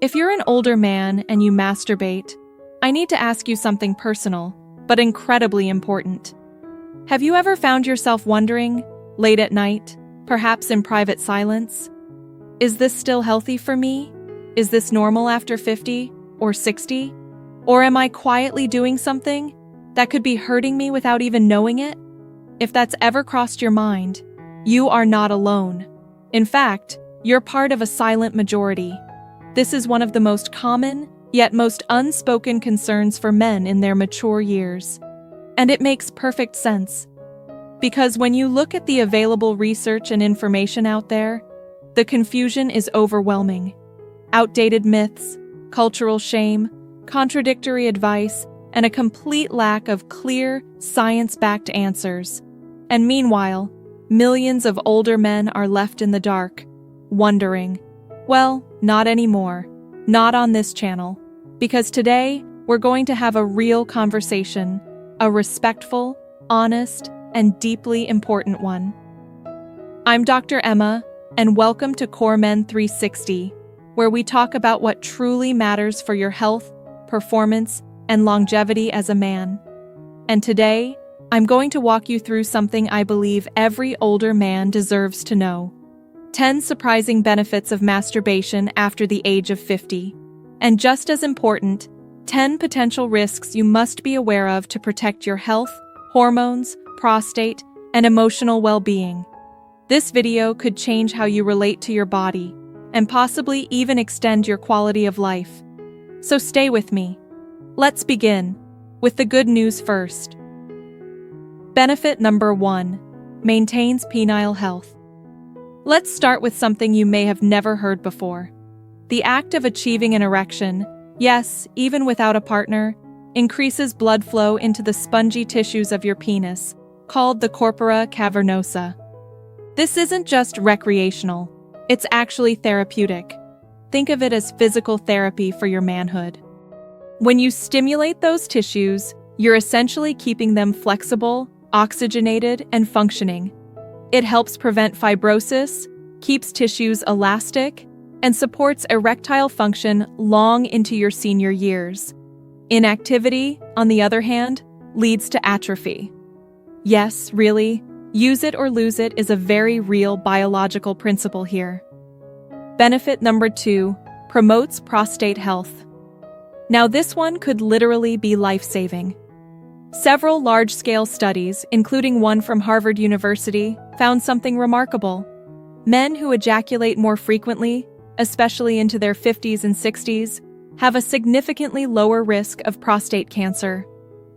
If you're an older man and you masturbate, I need to ask you something personal, but incredibly important. Have you ever found yourself wondering, late at night, perhaps in private silence, is this still healthy for me? Is this normal after 50 or 60? Or am I quietly doing something that could be hurting me without even knowing it? If that's ever crossed your mind, you are not alone. In fact, you're part of a silent majority. This is one of the most common, yet most unspoken concerns for men in their mature years. And it makes perfect sense. Because when you look at the available research and information out there, the confusion is overwhelming. Outdated myths, cultural shame, contradictory advice, and a complete lack of clear, science-backed answers. And meanwhile, millions of older men are left in the dark, wondering, well, not anymore. Not on this channel. Because today, we're going to have a real conversation, a respectful, honest, and deeply important one. I'm Dr. Emma, and welcome to Core Men 360, where we talk about what truly matters for your health, performance, and longevity as a man. And today, I'm going to walk you through something I believe every older man deserves to know. 10 surprising benefits of masturbation after the age of 50. And just as important, 10 potential risks you must be aware of to protect your health, hormones, prostate, and emotional well-being. This video could change how you relate to your body, and possibly even extend your quality of life. So stay with me. Let's begin with the good news first. Benefit number 1: maintains penile health. Let's start with something you may have never heard before. The act of achieving an erection, yes, even without a partner, increases blood flow into the spongy tissues of your penis, called the corpora cavernosa. This isn't just recreational, it's actually therapeutic. Think of it as physical therapy for your manhood. When you stimulate those tissues, you're essentially keeping them flexible, oxygenated, and functioning. It helps prevent fibrosis, keeps tissues elastic, and supports erectile function long into your senior years. Inactivity, on the other hand, leads to atrophy. Yes, really, use it or lose it is a very real biological principle here. Benefit number 2: promotes prostate health. Now this one could literally be life-saving. Several large-scale studies, including one from Harvard University, found something remarkable. Men who ejaculate more frequently, especially into their 50s and 60s, have a significantly lower risk of prostate cancer.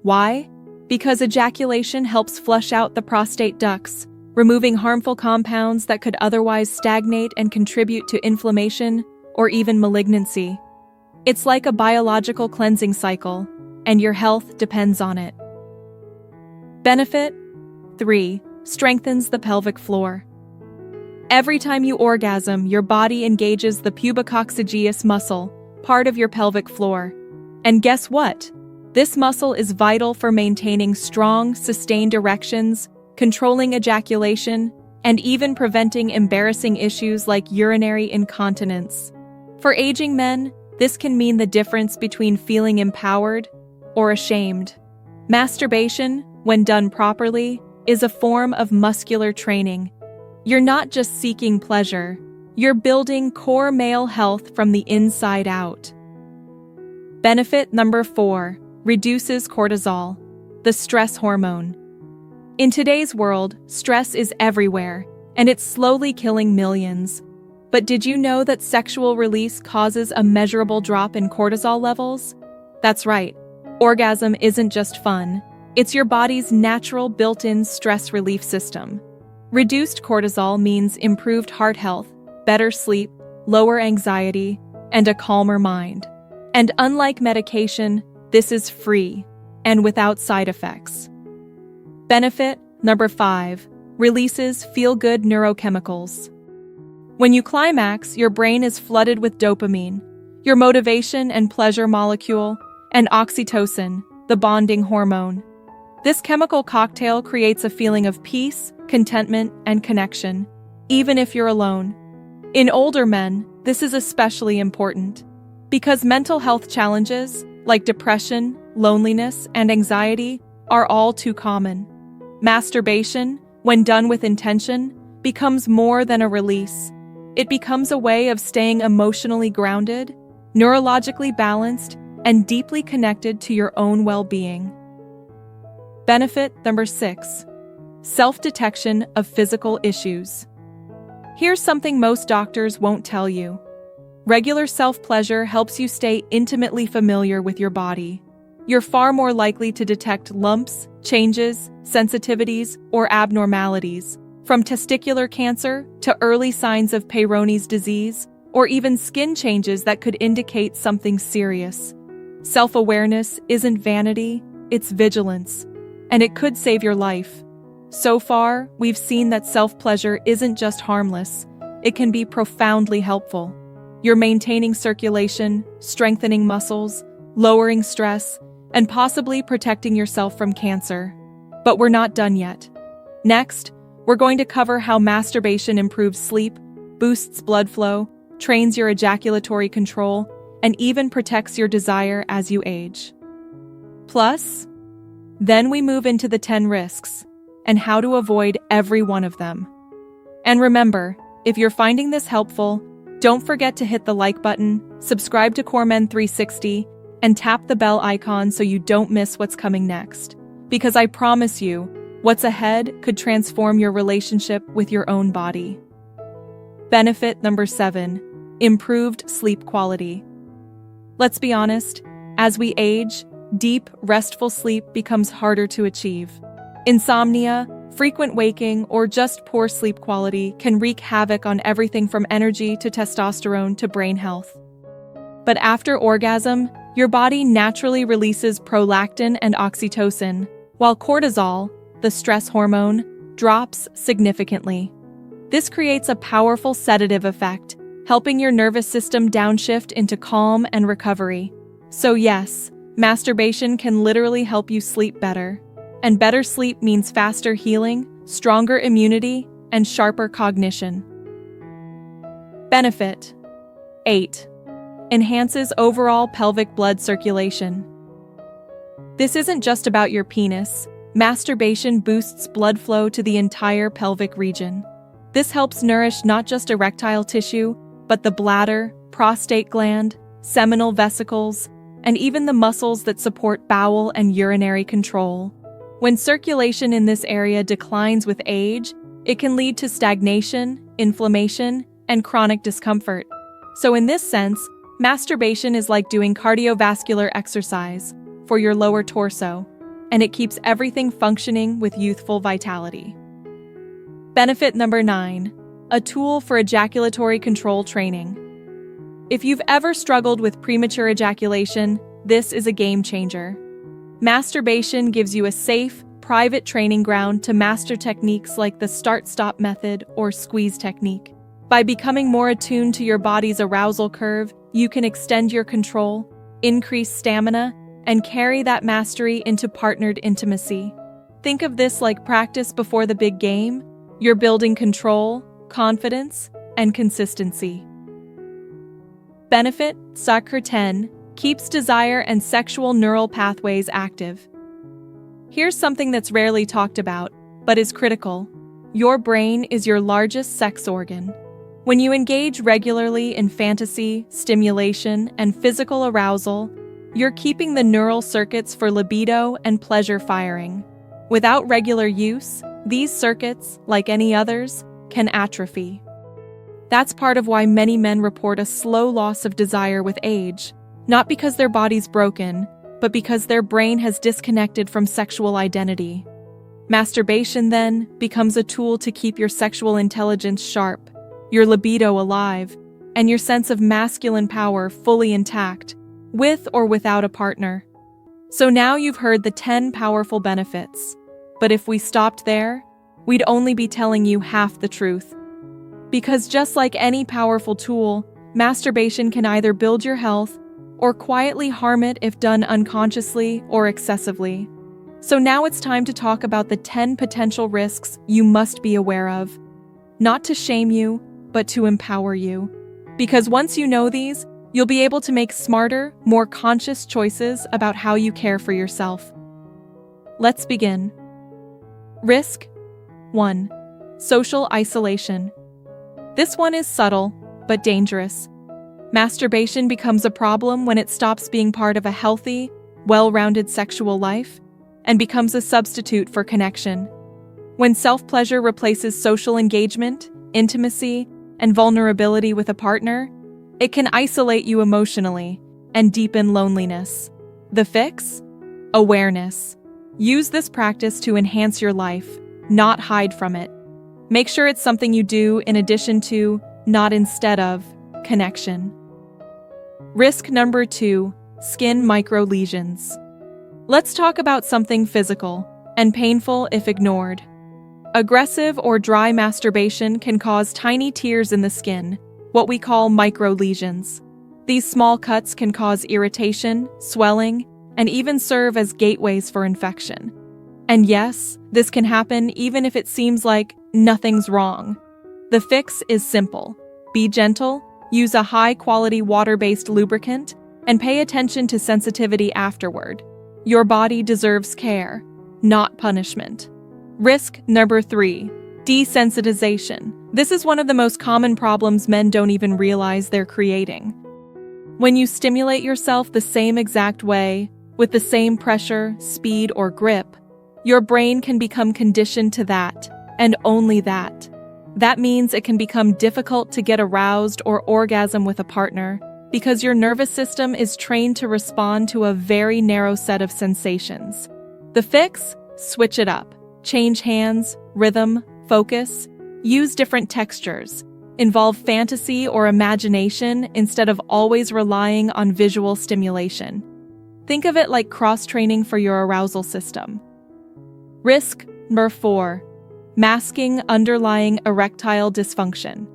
Why? Because ejaculation helps flush out the prostate ducts, removing harmful compounds that could otherwise stagnate and contribute to inflammation or even malignancy. It's like a biological cleansing cycle, and your health depends on it. Benefit 3: strengthens the pelvic floor. Every time you orgasm, your body engages the pubococcygeus muscle, part of your pelvic floor. And guess what? This muscle is vital for maintaining strong, sustained erections, controlling ejaculation, and even preventing embarrassing issues like urinary incontinence. For aging men, this can mean the difference between feeling empowered or ashamed. Masturbation, when done properly, is a form of muscular training. You're not just seeking pleasure, you're building core male health from the inside out. Benefit number 4: reduces cortisol, the stress hormone. In today's world, stress is everywhere, and it's slowly killing millions. But did you know that sexual release causes a measurable drop in cortisol levels? That's right, orgasm isn't just fun. It's your body's natural built-in stress relief system. Reduced cortisol means improved heart health, better sleep, lower anxiety, and a calmer mind. And unlike medication, this is free and without side effects. Benefit number 5: releases feel-good neurochemicals. When you climax, your brain is flooded with dopamine, your motivation and pleasure molecule, and oxytocin, the bonding hormone. This chemical cocktail creates a feeling of peace, contentment, and connection, even if you're alone. In older men, this is especially important. Because mental health challenges, like depression, loneliness, and anxiety, are all too common. Masturbation, when done with intention, becomes more than a release. It becomes a way of staying emotionally grounded, neurologically balanced, and deeply connected to your own well-being. Benefit number 6. Self-detection of physical issues. Here's something most doctors won't tell you. Regular self-pleasure helps you stay intimately familiar with your body. You're far more likely to detect lumps, changes, sensitivities, or abnormalities, from testicular cancer to early signs of Peyronie's disease, or even skin changes that could indicate something serious. Self-awareness isn't vanity, it's vigilance, and it could save your life. So far, we've seen that self-pleasure isn't just harmless, it can be profoundly helpful. You're maintaining circulation, strengthening muscles, lowering stress, and possibly protecting yourself from cancer. But we're not done yet. Next, we're going to cover how masturbation improves sleep, boosts blood flow, trains your ejaculatory control, and even protects your desire as you age. Plus, then we move into the 10 risks and how to avoid every one of them. And remember, if you're finding this helpful, don't forget to hit the like button, subscribe to Hormone 360, and tap the bell icon so you don't miss what's coming next. Because I promise you, what's ahead could transform your relationship with your own body. Benefit number 7. Improved sleep quality. Let's be honest, as we age, deep, restful sleep becomes harder to achieve. Insomnia, frequent waking, or just poor sleep quality can wreak havoc on everything from energy to testosterone to brain health. But after orgasm, your body naturally releases prolactin and oxytocin, while cortisol, the stress hormone, drops significantly. This creates a powerful sedative effect, helping your nervous system downshift into calm and recovery. So yes, masturbation can literally help you sleep better. And better sleep means faster healing, stronger immunity, and sharper cognition. Benefit 8. Enhances overall pelvic blood circulation. This isn't just about your penis. Masturbation boosts blood flow to the entire pelvic region. This helps nourish not just erectile tissue, but the bladder, prostate gland, seminal vesicles, and even the muscles that support bowel and urinary control. When circulation in this area declines with age, it can lead to stagnation, inflammation, and chronic discomfort. So in this sense, masturbation is like doing cardiovascular exercise for your lower torso, and it keeps everything functioning with youthful vitality. Benefit number 9. A tool for ejaculatory control training. If you've ever struggled with premature ejaculation, this is a game changer. Masturbation gives you a safe, private training ground to master techniques like the start-stop method or squeeze technique. By becoming more attuned to your body's arousal curve, you can extend your control, increase stamina, and carry that mastery into partnered intimacy. Think of this like practice before the big game. You're building control, confidence, and consistency. Benefit Sucker 10. Keeps desire and sexual neural pathways active. Here's something that's rarely talked about, but is critical. Your brain is your largest sex organ. When you engage regularly in fantasy, stimulation, and physical arousal, you're keeping the neural circuits for libido and pleasure firing. Without regular use, these circuits, like any others, can atrophy. That's part of why many men report a slow loss of desire with age. Not because their body's broken, but because their brain has disconnected from sexual identity. Masturbation, then, becomes a tool to keep your sexual intelligence sharp, your libido alive, and your sense of masculine power fully intact, with or without a partner. So now you've heard the 10 powerful benefits. But if we stopped there, we'd only be telling you half the truth. Because just like any powerful tool, masturbation can either build your health or quietly harm it if done unconsciously or excessively. So now it's time to talk about the 10 potential risks you must be aware of. Not to shame you, but to empower you. Because once you know these, You'll be able to make smarter, more conscious choices about how you care for yourself. Let's begin. Risk 1. Social isolation. This one is subtle, but dangerous. Masturbation becomes a problem when it stops being part of a healthy, well-rounded sexual life and becomes a substitute for connection. When self-pleasure replaces social engagement, intimacy, and vulnerability with a partner, it can isolate you emotionally and deepen loneliness. The fix? Awareness. Use this practice to enhance your life, not hide from it. Make sure it's something you do in addition to, not instead of, connection. Risk number 2, skin microlesions. Let's talk about something physical and painful if ignored. Aggressive or dry masturbation can cause tiny tears in the skin, what we call microlesions. These small cuts can cause irritation, swelling, and even serve as gateways for infection. And yes, this can happen even if it seems like nothing's wrong. The fix is simple. Be gentle, use a high-quality water-based lubricant, and pay attention to sensitivity afterward. Your body deserves care, not punishment. Risk number 3, desensitization. This is one of the most common problems men don't even realize they're creating. When you stimulate yourself the same exact way, with the same pressure, speed, or grip, your brain can become conditioned to that, and only that. That means it can become difficult to get aroused or orgasm with a partner because your nervous system is trained to respond to a very narrow set of sensations. The fix? Switch it up. Change hands, rhythm, focus. Use different textures. Involve fantasy or imagination instead of always relying on visual stimulation. Think of it like cross-training for your arousal system. Risk number 4, masking underlying erectile dysfunction.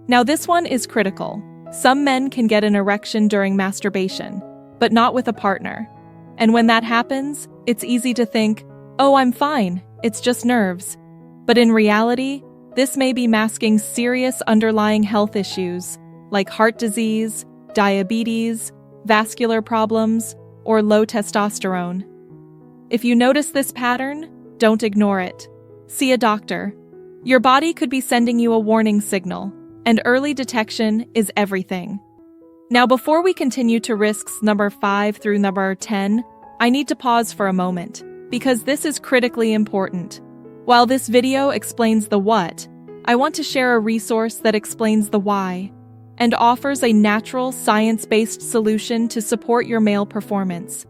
Now this one is critical. Some men can get an erection during masturbation, but not with a partner. And when that happens, it's easy to think, "Oh, I'm fine, it's just nerves." But in reality, this may be masking serious underlying health issues like heart disease, diabetes, vascular problems, or low testosterone. If you notice this pattern, don't ignore it. See a doctor. Your body could be sending you a warning signal, and early detection is everything. Now, before we continue to risks number 5 through number 10, I need to pause for a moment, because this is critically important. While this video explains the what, I want to share a resource that explains the why, and offers a natural, science-based solution to support your male performance.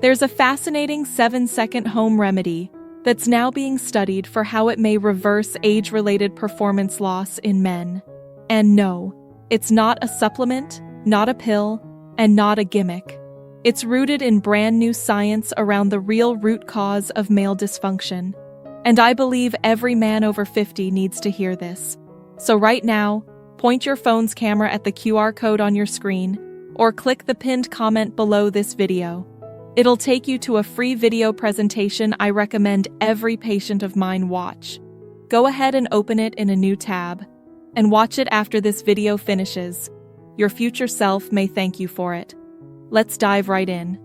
There's a fascinating 7-second home remedy that's now being studied for how it may reverse age-related performance loss in men. And no, it's not a supplement, not a pill, and not a gimmick. It's rooted in brand new science around the real root cause of male dysfunction. And I believe every man over 50 needs to hear this. So right now, point your phone's camera at the QR code on your screen, or click the pinned comment below this video. It'll take you to a free video presentation I recommend every patient of mine watch. Go ahead and open it in a new tab, and watch it after this video finishes. Your future self may thank you for it. Let's dive right in.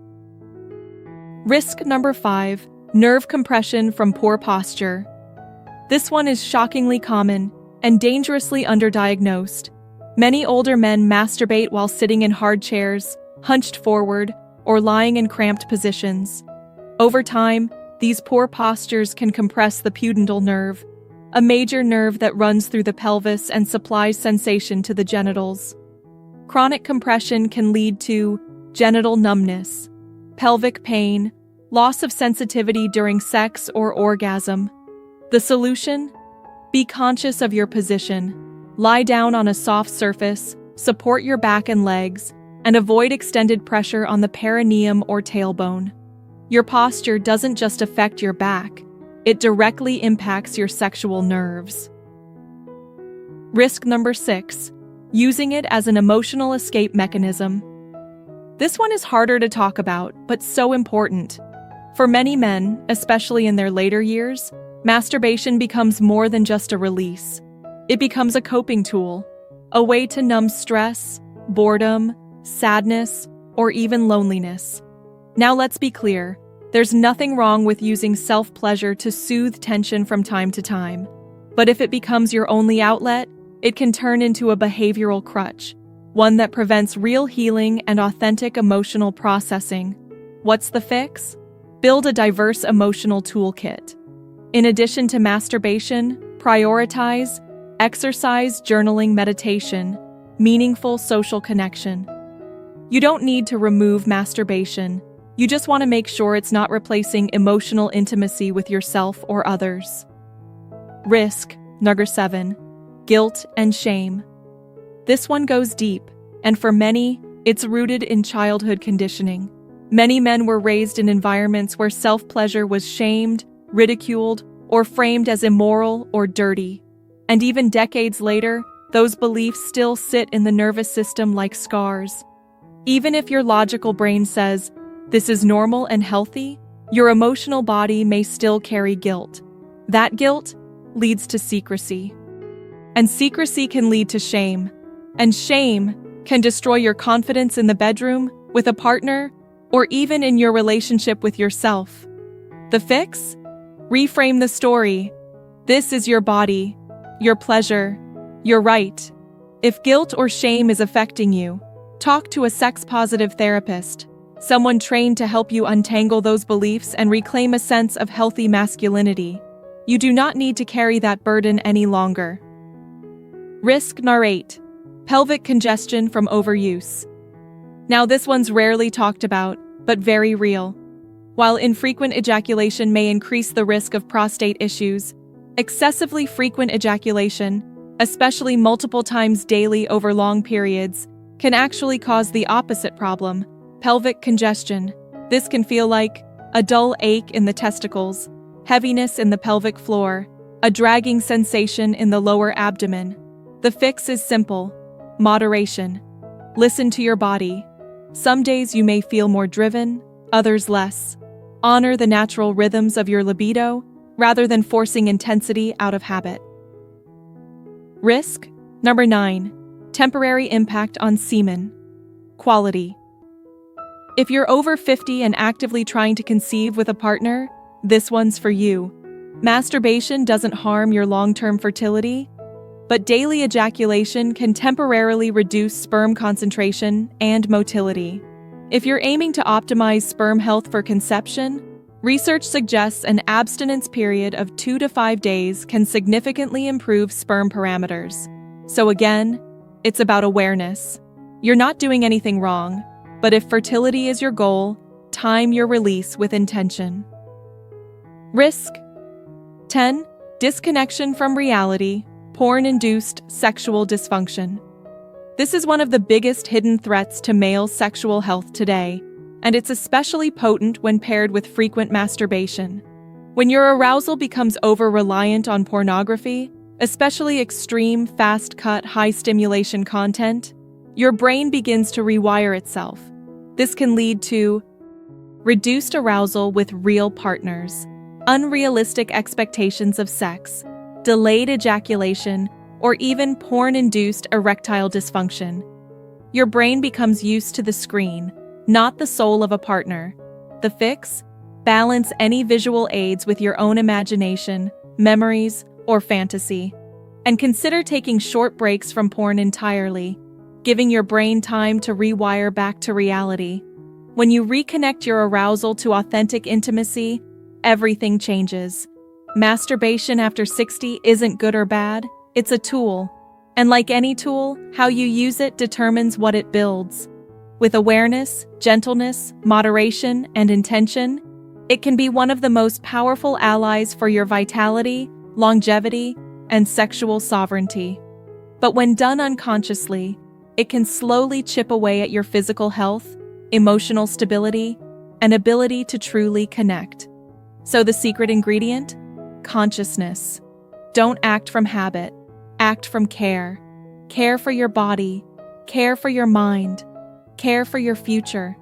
Risk number 5, nerve compression from poor posture. This one is shockingly common and dangerously underdiagnosed. Many older men masturbate while sitting in hard chairs, hunched forward, or lying in cramped positions. Over time, these poor postures can compress the pudendal nerve, a major nerve that runs through the pelvis and supplies sensation to the genitals. Chronic compression can lead to genital numbness, pelvic pain, loss of sensitivity during sex or orgasm. The solution? Be conscious of your position. Lie down on a soft surface, support your back and legs, and avoid extended pressure on the perineum or tailbone. Your posture doesn't just affect your back, it directly impacts your sexual nerves. Risk number 6, using it as an emotional escape mechanism. This one is harder to talk about, but so important. For many men, especially in their later years, masturbation becomes more than just a release. It becomes a coping tool, a way to numb stress, boredom, sadness, or even loneliness. Now let's be clear, there's nothing wrong with using self-pleasure to soothe tension from time to time. But if it becomes your only outlet, it can turn into a behavioral crutch, one that prevents real healing and authentic emotional processing. What's the fix? Build a diverse emotional toolkit. In addition to masturbation, prioritize exercise, journaling, meditation, meaningful social connection. You don't need to remove masturbation. You just want to make sure it's not replacing emotional intimacy with yourself or others. Risk, number 7, guilt and shame. This one goes deep, and for many, it's rooted in childhood conditioning. Many men were raised in environments where self-pleasure was shamed, ridiculed, or framed as immoral or dirty. And even decades later, those beliefs still sit in the nervous system like scars. Even if your logical brain says, this is normal and healthy, your emotional body may still carry guilt. That guilt leads to secrecy. And secrecy can lead to shame. And shame can destroy your confidence in the bedroom, with a partner, or even in your relationship with yourself. The fix? Reframe the story. This is your body, your pleasure, your right. If guilt or shame is affecting you, talk to a sex-positive therapist, someone trained to help you untangle those beliefs and reclaim a sense of healthy masculinity. You do not need to carry that burden any longer. Risk number 8, pelvic congestion from overuse. Now this one's rarely talked about, but very real. While infrequent ejaculation may increase the risk of prostate issues, excessively frequent ejaculation, especially multiple times daily over long periods, can actually cause the opposite problem, pelvic congestion. This can feel like a dull ache in the testicles, heaviness in the pelvic floor, a dragging sensation in the lower abdomen. The fix is simple: moderation. Listen to your body. Some days you may feel more driven, others less. Honor the natural rhythms of your libido rather than forcing intensity out of habit. Risk number 9, temporary impact on semen quality. If you're over 50 and actively trying to conceive with a partner, this one's for you. Masturbation doesn't harm your long-term fertility, but daily ejaculation can temporarily reduce sperm concentration and motility. If you're aiming to optimize sperm health for conception, research suggests an abstinence period of 2 to 5 days can significantly improve sperm parameters. So again, it's about awareness. You're not doing anything wrong, but if fertility is your goal, time your release with intention. Risk 10, disconnection from reality, porn-induced sexual dysfunction. This is one of the biggest hidden threats to male sexual health today, and it's especially potent when paired with frequent masturbation. When your arousal becomes over-reliant on pornography, especially extreme, fast-cut, high-stimulation content, your brain begins to rewire itself. This can lead to reduced arousal with real partners, unrealistic expectations of sex, delayed ejaculation, or even porn-induced erectile dysfunction. Your brain becomes used to the screen, not the soul of a partner. The fix? Balance any visual aids with your own imagination, memories, or fantasy. And consider taking short breaks from porn entirely, giving your brain time to rewire back to reality. When you reconnect your arousal to authentic intimacy, everything changes. Masturbation after 60 isn't good or bad, it's a tool. And like any tool, how you use it determines what it builds. With awareness, gentleness, moderation, and intention, it can be one of the most powerful allies for your vitality, longevity, and sexual sovereignty. But when done unconsciously, it can slowly chip away at your physical health, emotional stability, and ability to truly connect. So the secret ingredient? Consciousness. Don't act from habit. Act from care. Care for your body. Care for your mind. Care for your future.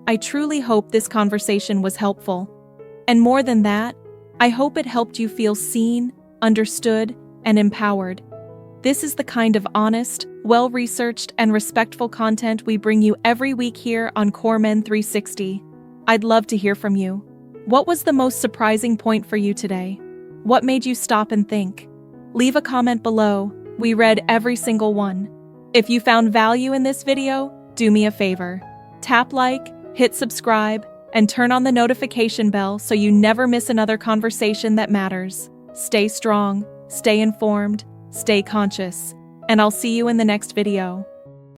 I truly hope this conversation was helpful. And more than that, I hope it helped you feel seen, understood, and empowered. This is the kind of honest, well-researched, and respectful content we bring you every week here on Hormone 360. I'd love to hear from you. What was the most surprising point for you today? What made you stop and think? Leave a comment below. We read every single one. If you found value in this video, do me a favor. Tap like, hit subscribe, and turn on the notification bell so you never miss another conversation that matters. Stay strong, stay informed, stay conscious, and I'll see you in the next video.